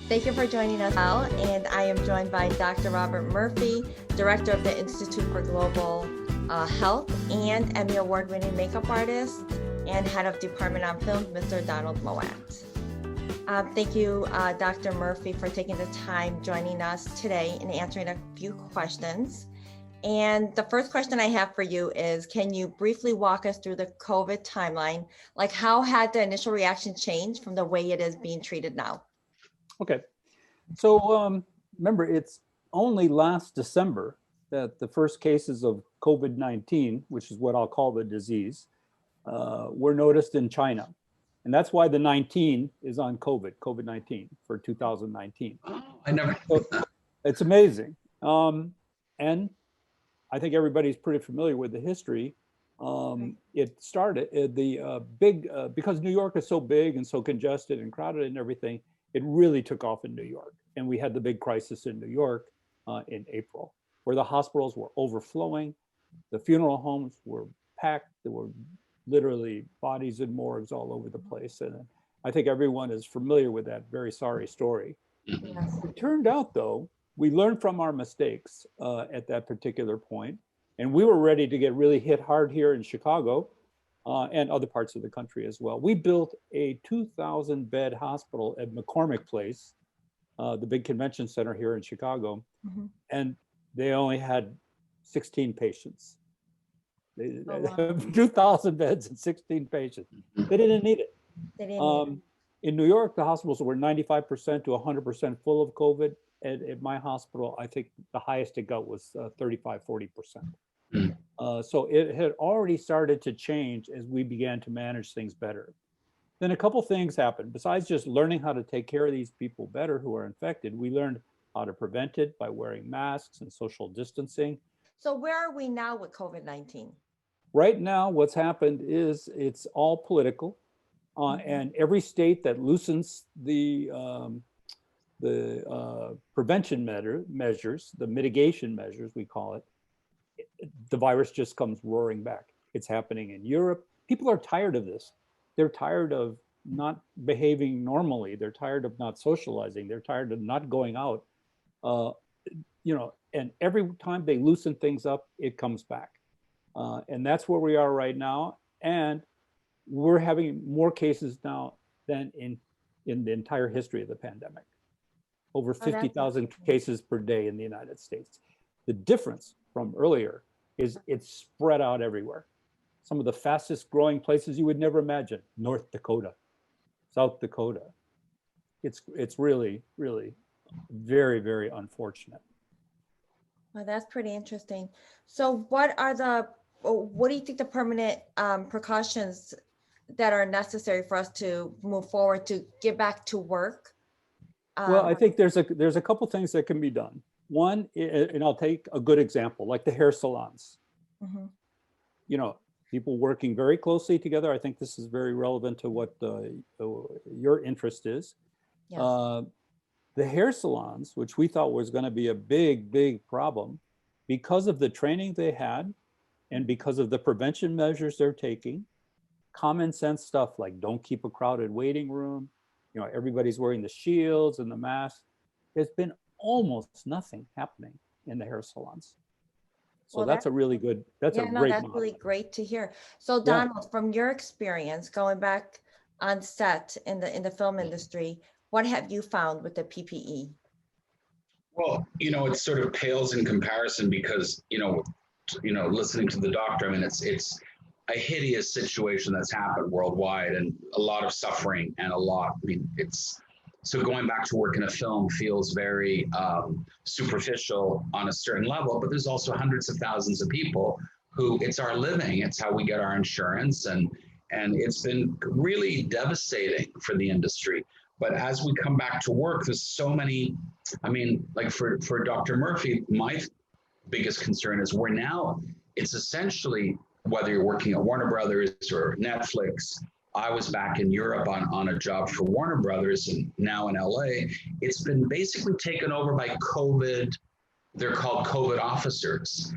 Thank you for joining us now, and I am joined by Dr. Robert Murphy, Director of the Institute for Global Health and Emmy Award-winning makeup artist and Head of Department on Film, Mr. Donald Moat. Thank you, Dr. Murphy, for taking the time joining us today and answering a few questions. And the first question I have for you is, can you briefly walk us through the COVID timeline? Like, how had the initial reaction changed from the way it is being treated now? Okay, so remember, it's only last December that the first cases of COVID-19, which is what I'll call the disease, were noticed in China. And that's why the 19 is on COVID-19 for 2019. Oh, I never. So it's amazing. And I think everybody's pretty familiar with the history. It started because New York is so big and so congested and crowded and everything, it really took off in New York. And we had the big crisis in New York in April, where the hospitals were overflowing, the funeral homes were packed, there were literally bodies in morgues all over the place. And I think everyone is familiar with that very sorry story. Yes. It turned out, though, we learned from our mistakes at that particular point, and we were ready to get really hit hard here in Chicago and other parts of the country as well. We built a 2,000-bed hospital at McCormick Place, the big convention center here in Chicago, and they only had 16 patients. 2,000 beds and 16 patients. They didn't need it. They didn't need it. In New York, the hospitals were 95% to 100% full of COVID. At my hospital, I think the highest it got was 35, 40%. So it had already started to change as we began to manage things better. Then a couple things happened. Besides just learning how to take care of these people better who are infected, we learned how to prevent it by wearing masks and social distancing. So where are we now with COVID-19? Right now, what's happened is it's all political, and every state that loosens the prevention measures, the mitigation measures, we call it, the virus just comes roaring back. It's happening in Europe. People are tired of this. They're tired of not behaving normally. They're tired of not socializing. They're tired of not going out. And every time they loosen things up, it comes back. And that's where we are right now. And we're having more cases now than in the entire history of the pandemic. Over 50,000 cases per day in the United States. The difference from earlier is it's spread out everywhere. Some of the fastest growing places you would never imagine: North Dakota, South Dakota. It's really, really very, very unfortunate. Well, that's pretty interesting. So what do you think the permanent precautions that are necessary for us to move forward to get back to work? Well, I think there's a couple things that can be done. One, and I'll take a good example, like the hair salons. People working very closely together. I think this is very relevant to what your interest is. Yes. The hair salons, which we thought was going to be a big, big problem, because of the training they had and because of the prevention measures they're taking, common sense stuff like don't keep a crowded waiting room, everybody's wearing the shields and the masks. There's been almost nothing happening in the hair salons. So that's a really good, that's great model. Really great to hear. So Donald, from your experience going back on set in the film industry, what have you found with the PPE? Well, it sort of pales in comparison because, listening to the doctor, I mean, it's a hideous situation that's happened worldwide and a lot of suffering and so going back to work in a film feels very superficial on a certain level, but there's also hundreds of thousands of people who it's our living, it's how we get our insurance, and it's been really devastating for the industry. But as we come back to work, there's so many, like for Dr. Murphy, my biggest concern is it's essentially, whether you're working at Warner Brothers or Netflix, I was back in Europe on a job for Warner Brothers and now in LA. It's been basically taken over by COVID. They're called COVID officers.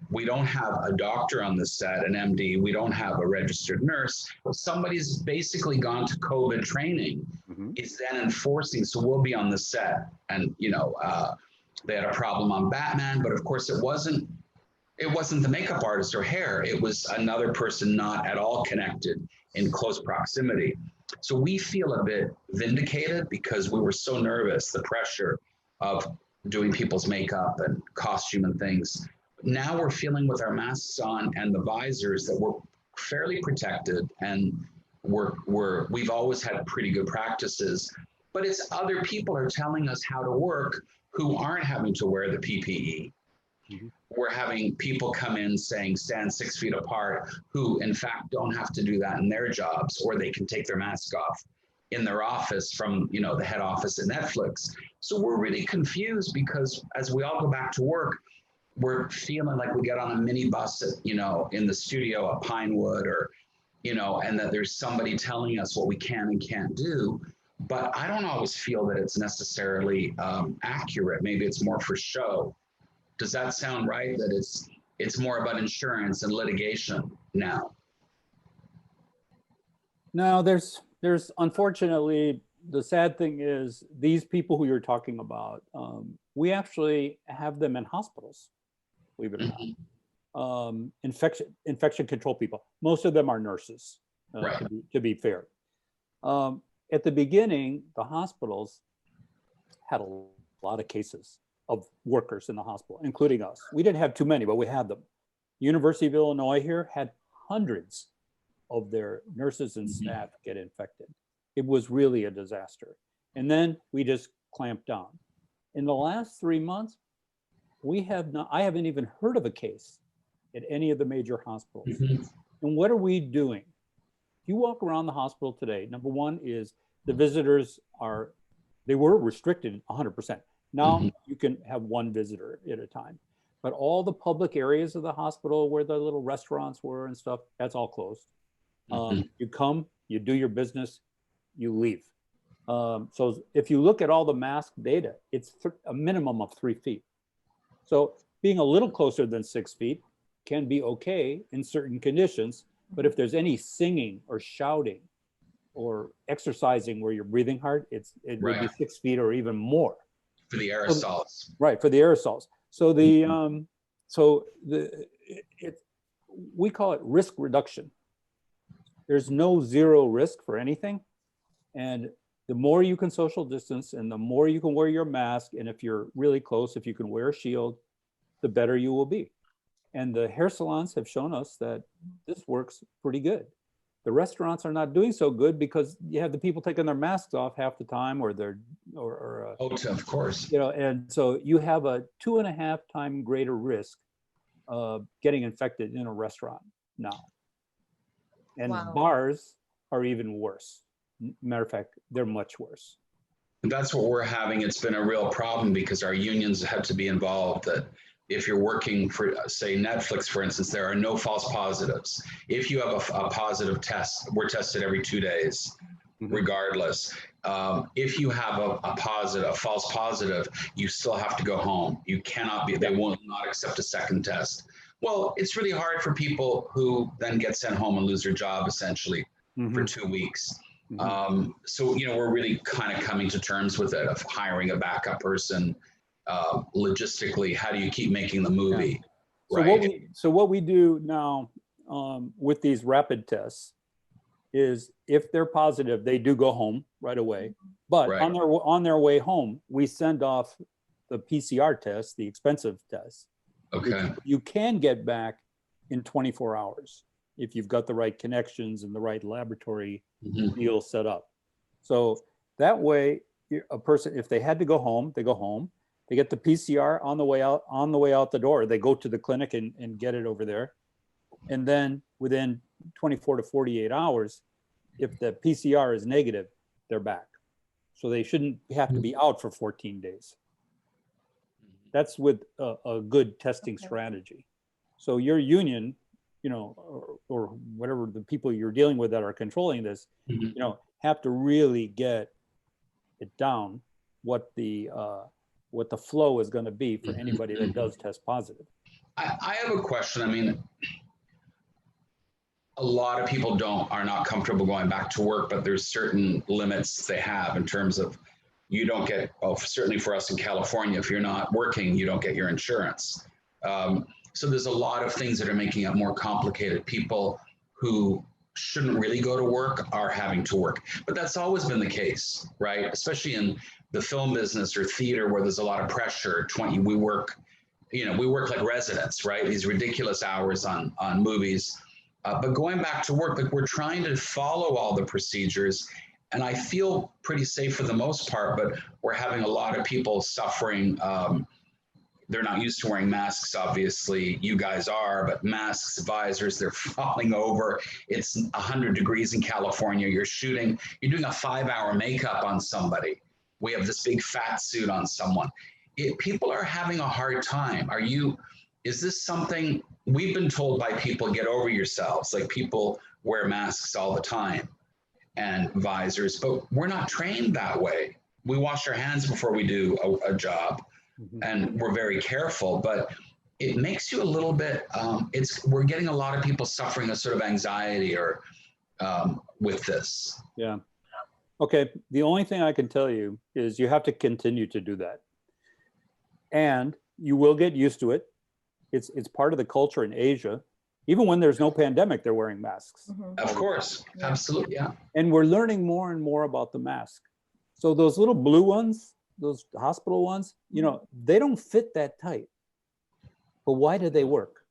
We don't have a doctor on the set, an MD. We don't have a registered nurse. Somebody's basically gone to COVID training is then enforcing. So we'll be on the set, and they had a problem on Batman, but of course it wasn't the makeup artist or hair. It was another person not at all connected in close proximity. So we feel a bit vindicated because we were so nervous, the pressure of doing people's makeup and costume and things. Now we're feeling with our masks on and the visors that we're fairly protected, and we've always had pretty good practices, but it's other people are telling us how to work who aren't having to wear the PPE. We're having people come in saying stand 6 feet apart who in fact don't have to do that in their jobs, or they can take their mask off in their office from the head office at Netflix. So we're really confused because as we all go back to work, we're feeling like we get on a mini bus at, in the studio at Pinewood, or and that there's somebody telling us what we can and can't do. But I don't always feel that it's necessarily accurate. Maybe it's more for show. Does that sound right? That it's more about insurance and litigation now? No, there's unfortunately, the sad thing is these people who you're talking about, we actually have them in hospitals, believe it or not. Infection control people. Most of them are nurses, right. to be fair. At the beginning, the hospitals had a lot of cases of workers in the hospital, including us. We didn't have too many, but we had them. University of Illinois here had hundreds of their nurses and staff get infected. It was really a disaster. And then we just clamped down. In the last 3 months, I haven't even heard of a case at any of the major hospitals. And what are we doing? If you walk around the hospital today, number one is the visitors they were restricted 100%. Now you can have one visitor at a time, but all the public areas of the hospital where the little restaurants were and stuff, that's all closed. You come, you do your business, you leave. So if you look at all the mask data, it's a minimum of 3 feet. So being a little closer than 6 feet can be okay in certain conditions, but if there's any singing or shouting or exercising where you're breathing hard, it would be 6 feet or even more. For the aerosols. Right, for the aerosols. So we call it risk reduction. There's no zero risk for anything. And the more you can social distance and the more you can wear your mask, and if you're really close, if you can wear a shield, the better you will be. And the hair salons have shown us that this works pretty good. The restaurants are not doing so good because you have the people taking their masks off half the time, or of course. And so you have a 2.5 times greater risk of getting infected in a restaurant now. And bars are even worse. Matter of fact, they're much worse. That's what we're having. It's been a real problem because our unions have to be involved. That if you're working for, say, Netflix, for instance, there are no false positives. If you have a positive test, we're tested every 2 days, regardless. If you have a false positive, you still have to go home. You cannot be, they will not accept a second test. Well, it's really hard for people who then get sent home and lose their job essentially for 2 weeks. So, we're really kind of coming to terms with it, of hiring a backup person. Logistically, how do you keep making the movie? So what we do now with these rapid tests is if they're positive, they do go home right away. But on their way home, we send off the PCR test, the expensive test. Okay. You can get back in 24 hours if you've got the right connections and the right laboratory deal set up. So that way, a person, if they had to go home, they go home. They get the PCR on the way out the door. They go to the clinic and get it over there. And then within 24 to 48 hours, if the PCR is negative, they're back. So they shouldn't have to be out for 14 days. That's with a good testing strategy. So your union, or whatever the people you're dealing with that are controlling this, have to really get it down what the flow is going to be for anybody that does test positive. I have a question. I mean, a lot of people are not comfortable going back to work, but there's certain limits they have in terms of you don't get, well, certainly for us in California, if you're not working, you don't get your insurance. So there's a lot of things that are making it more complicated. People who shouldn't really go to work are having to work, but that's always been the case, right? Especially in the film business or theater where there's a lot of pressure. We work like residents, right? These ridiculous hours on movies. But going back to work, like we're trying to follow all the procedures, and I feel pretty safe for the most part, but we're having a lot of people suffering. They're not used to wearing masks, obviously. You guys are, but masks, visors, they're falling over. It's 100 degrees in California. You're doing a 5-hour makeup on somebody. We have this big fat suit on someone. People are having a hard time. Is this something, we've been told by people, get over yourselves, like people wear masks all the time and visors, but we're not trained that way. We wash our hands before we do a job, and we're very careful, but it makes you a little bit, we're getting a lot of people suffering a sort of anxiety or with this. Yeah. Okay. The only thing I can tell you is you have to continue to do that. And you will get used to it. It's part of the culture in Asia. Even when there's no pandemic, they're wearing masks. Of course. Yeah. Absolutely. Yeah. And we're learning more and more about the mask. So those little blue ones, those hospital ones, they don't fit that tight. But why do they work?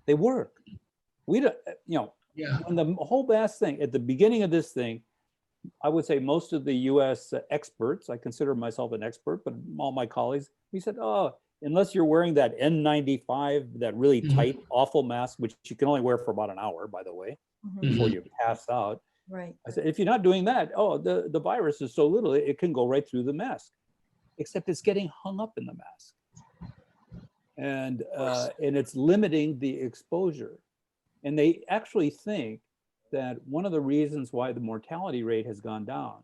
They work. We don't, when the whole mask thing, at the beginning of this thing, I would say most of the US experts, I consider myself an expert, but all my colleagues, we said, unless you're wearing that N95, that really tight, awful mask, which you can only wear for about an hour, by the way, before you pass out. Right. I said, if you're not doing that, the virus is so little, it can go right through the mask, except it's getting hung up in the mask. And it's limiting the exposure. And they actually think that one of the reasons why the mortality rate has gone down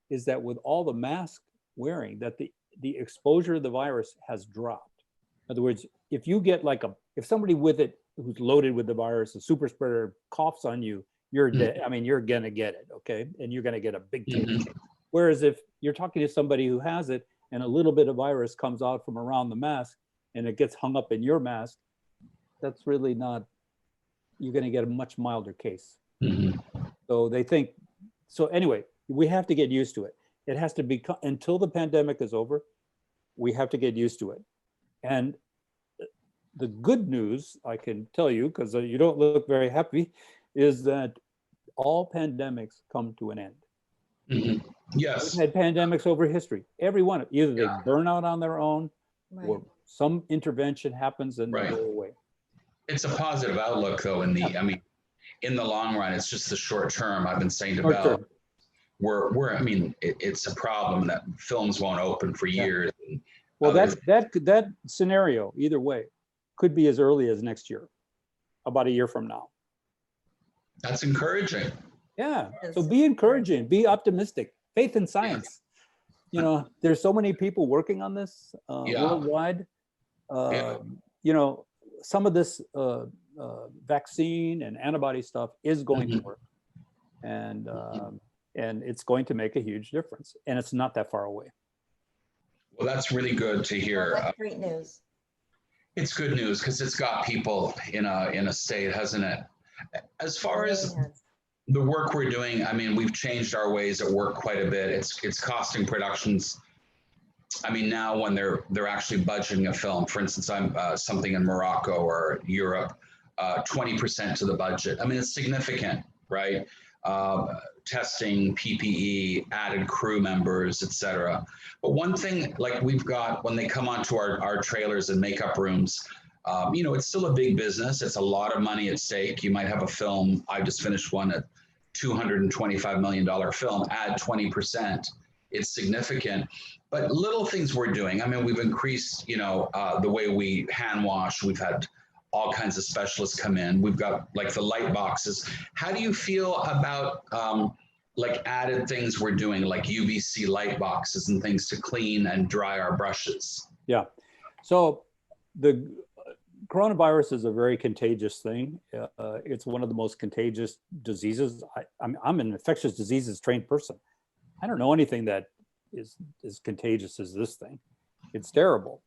is that with all the mask wearing, that the exposure of the virus has dropped. In other words, if you get if somebody with it who's loaded with the virus, a super spreader, coughs on you, you're dead. I mean, you're gonna get it, okay? And you're gonna get a big case. Whereas if you're talking to somebody who has it and a little bit of virus comes out from around the mask and it gets hung up in your mask, that's really not, you're gonna get a much milder case. So they think, so anyway, we have to get used to it. It has to be, until the pandemic is over, we have to get used to it. And the good news I can tell you, because you don't look very happy, is that all pandemics come to an end. Yes. We've had pandemics over history. Every one, either they burn out on their own, or some intervention happens and they go away. It's a positive outlook, though, in the long run. It's just the short term. I've been saying to Bell, it's a problem that films won't open for years. Well, that scenario, either way, could be as early as next year, about a year from now. That's encouraging. Yeah. So be encouraging, be optimistic, faith in science. There's so many people working on this worldwide. Some of this vaccine and antibody stuff is going to work, and it's going to make a huge difference, and it's not that far away. Well, that's really good to hear. Well, that's great news. It's good news because it's got people in a state, hasn't it? As far as the work we're doing, we've changed our ways at work quite a bit. It's costing productions. Now when they're actually budgeting a film, for instance, I'm something in Morocco or Europe, 20% to the budget. It's significant, right? Testing, PPE, added crew members, etc. But one thing, like we've got, when they come onto our trailers and makeup rooms, it's still a big business. It's a lot of money at stake. You might have a film. I just finished one at $225 million film, add 20%. It's significant. But little things we're doing. We've increased, the way we hand wash. We've had all kinds of specialists come in. We've got the light boxes. How do you feel about added things we're doing, like UVC light boxes and things to clean and dry our brushes? Yeah. So the coronavirus is a very contagious thing. It's one of the most contagious diseases. I'm an infectious diseases trained person. I don't know anything that is as contagious as this thing. It's terrible.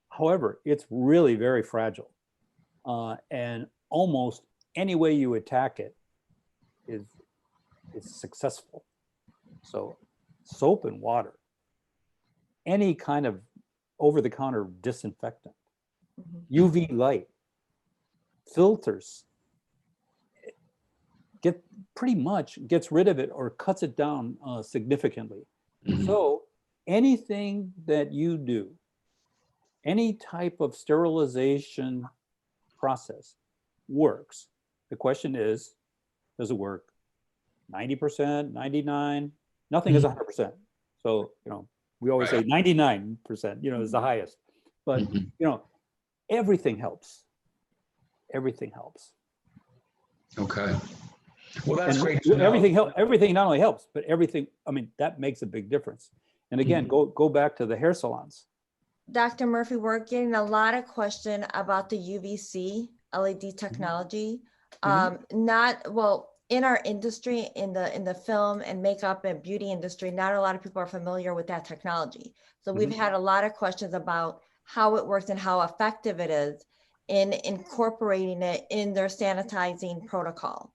However, it's really very fragile. And almost any way you attack it is successful. So soap and water, any kind of over-the-counter disinfectant, UV light, filters, pretty much gets rid of it or cuts it down significantly. So anything that you do, any type of sterilization process works. The question is, does it work 90%, 99%? Nothing is 100%. So, we always say 99%, is the highest. But, everything helps. Everything helps. Okay. Well, that's great. Everything not only helps, but everything, that makes a big difference. And again, go back to the hair salons. Dr. Murphy, we're getting a lot of question about the UVC LED technology. In our industry, in the film and makeup and beauty industry, not a lot of people are familiar with that technology. So we've had a lot of questions about how it works and how effective it is in incorporating it in their sanitizing protocol.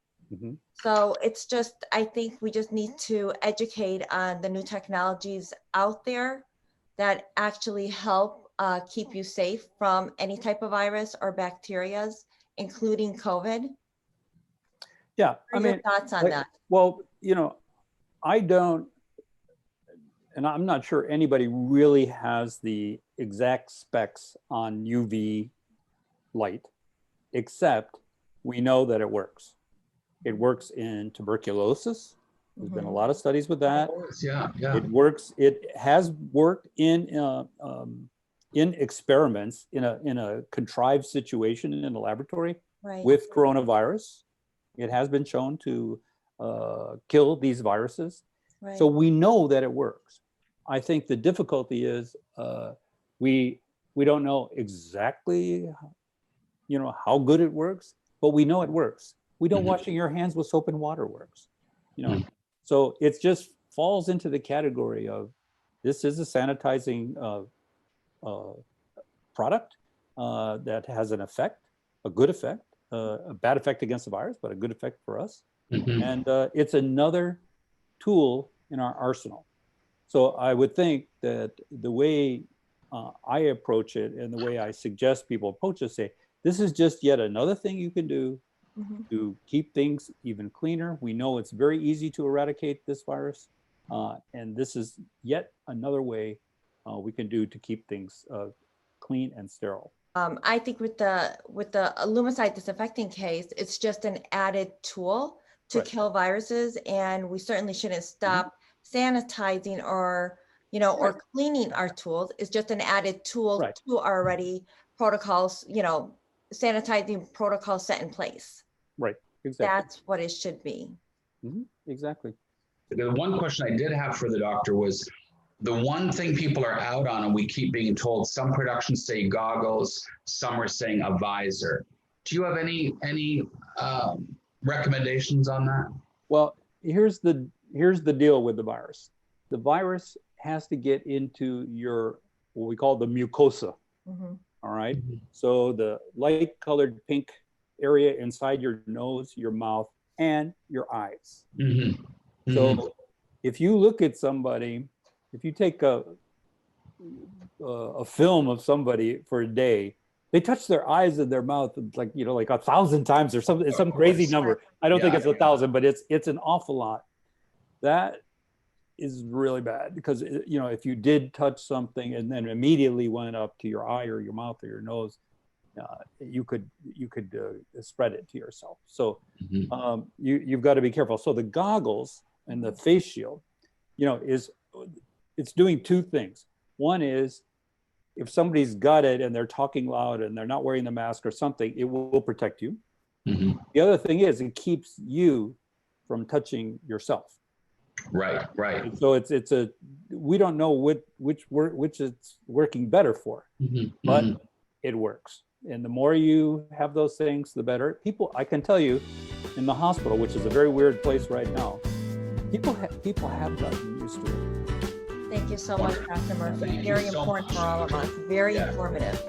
So it's just, I think we just need to educate on the new technologies out there that actually help keep you safe from any type of virus or bacterias, including COVID. Yeah, What are your thoughts on that? Well, I don't, and I'm not sure anybody really has the exact specs on UV light, except we know that it works. It works in tuberculosis. There's been a lot of studies with that. Yeah. It works. It has worked in experiments in a contrived situation in a laboratory with coronavirus. It has been shown to kill these viruses. So we know that it works. I think the difficulty is we don't know exactly how good it works, but we know it works. We know washing your hands with soap and water works. So it just falls into the category of this is a sanitizing product that has an effect, a good effect, a bad effect against the virus, but a good effect for us. And it's another tool in our arsenal. So I would think that the way I approach it and the way I suggest people approach it, say, this is just yet another thing you can do to keep things even cleaner. We know it's very easy to eradicate this virus. And this is yet another way we can do to keep things clean and sterile. I think with the Lumicide disinfecting case, it's just an added tool to kill viruses, and we certainly shouldn't stop sanitizing or cleaning our tools. It's just an added tool to our already protocols, sanitizing protocols set in place. Right, exactly. That's what it should be. Exactly. The one question I did have for the doctor was, the one thing people are out on, and we keep being told, some productions say goggles, some are saying a visor. Do you have any recommendations on that? Well, here's the deal with the virus. The virus has to get into your, what we call the mucosa. All right. So the light colored pink area inside your nose, your mouth, and your eyes. So if you look at somebody, if you take a film of somebody for a day, they touch their eyes and their mouth like 1,000 times or something. It's some crazy number. I don't think it's 1,000, but it's an awful lot. That is really bad because if you did touch something and then immediately went up to your eye or your mouth or your nose, you could spread it to yourself. So you've got to be careful. So the goggles and the face shield, it's doing two things. One is if somebody's got it and they're talking loud and they're not wearing the mask or something, it will protect you. The other thing is it keeps you from touching yourself. Right. And so we don't know which it's working better for, but it works. And the more you have those things, the better. People, I can tell you, in the hospital, which is a very weird place right now, people have gotten used to it. Thank you so much, Dr. Murphy. Thank you Very so important much. for all of us. Very Yeah. informative.